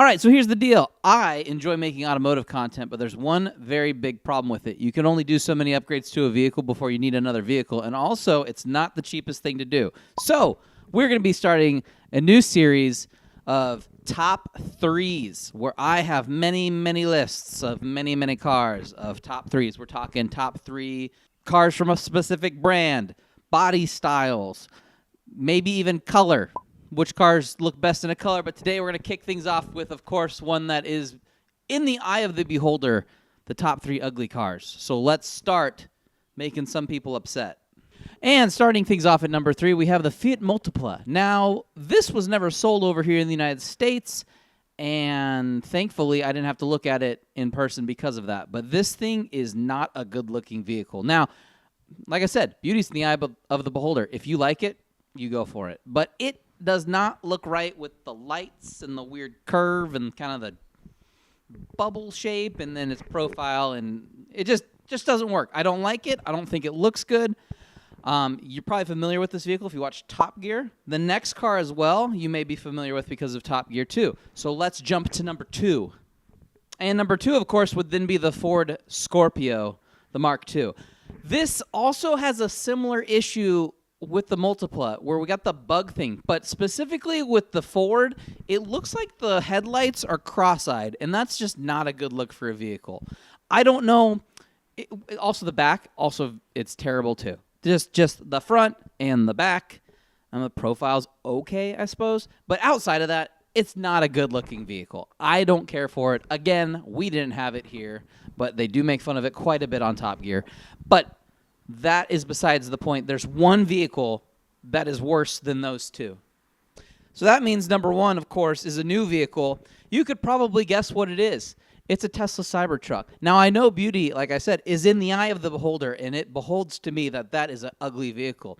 All right, so here's the deal. I enjoy making automotive content, but there's one very big problem with it. You can only do so many upgrades to a vehicle before you need another vehicle, and also it's not the cheapest thing to do. So we're going to be starting a new series of top threes where I have many, many lists of many, many cars of top threes. We're talking top 3 cars from a specific brand, body styles, maybe even color. Which cars look best in a color, but today we're going to kick things off with, of course, one that is in the eye of the beholder, the top 3 ugly cars. So let's start making some people upset. And starting things off at number 3, we have the Fiat Multipla. Now, this was never sold over here in the United States, and thankfully I didn't have to look at it in person because of that. But this thing is not a good-looking vehicle. Now, like I said, beauty's in the eye of the beholder. If you like it, you go for it. But it does not look right with the lights and the weird curve and kind of the bubble shape and then its profile, and it just doesn't work. I don't like it. I don't think it looks good. You're probably familiar with this vehicle if you watch Top Gear. The next car as well you may be familiar with because of Top Gear too. So let's jump to number 2. And number 2, of course, would then be the Ford Scorpio, the Mark II. This also has a similar issue with the Multipla, where we got the bug thing, but specifically with the Ford, it looks like the headlights are cross-eyed, and that's just not a good look for a vehicle. I don't know. Also, the back, it's terrible too. Just the front and the back, and the profile's okay, I suppose, but outside of that, it's not a good-looking vehicle. I don't care for it. Again, we didn't have it here, but they do make fun of it quite a bit on Top Gear. But that is besides the point. There's one vehicle that is worse than those 2. So that means number 1, of course, is a new vehicle. You could probably guess what it is. It's a Tesla Cybertruck. Now, I know beauty, like I said, is in the eye of the beholder, and it beholds to me that that is an ugly vehicle.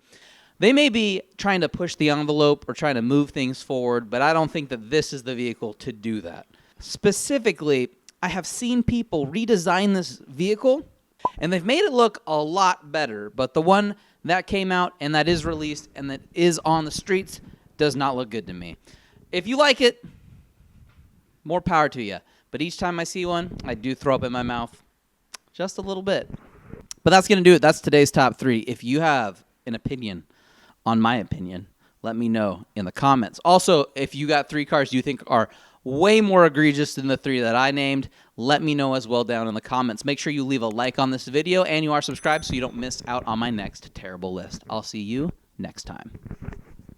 They may be trying to push the envelope or trying to move things forward, but I don't think that this is the vehicle to do that. Specifically, I have seen people redesign this vehicle, and they've made it look a lot better, but the one that came out and that is released and that is on the streets does not look good to me. If you like it, more power to you. But each time I see one, I do throw up in my mouth just a little bit. But that's going to do it. That's today's top 3. If you have an opinion on my opinion, let me know in the comments. Also, if you got 3 cars you think are way more egregious than the 3 that I named, let me know as well down in the comments. Make sure you leave a like on this video and you are subscribed so you don't miss out on my next terrible list. I'll see you next time.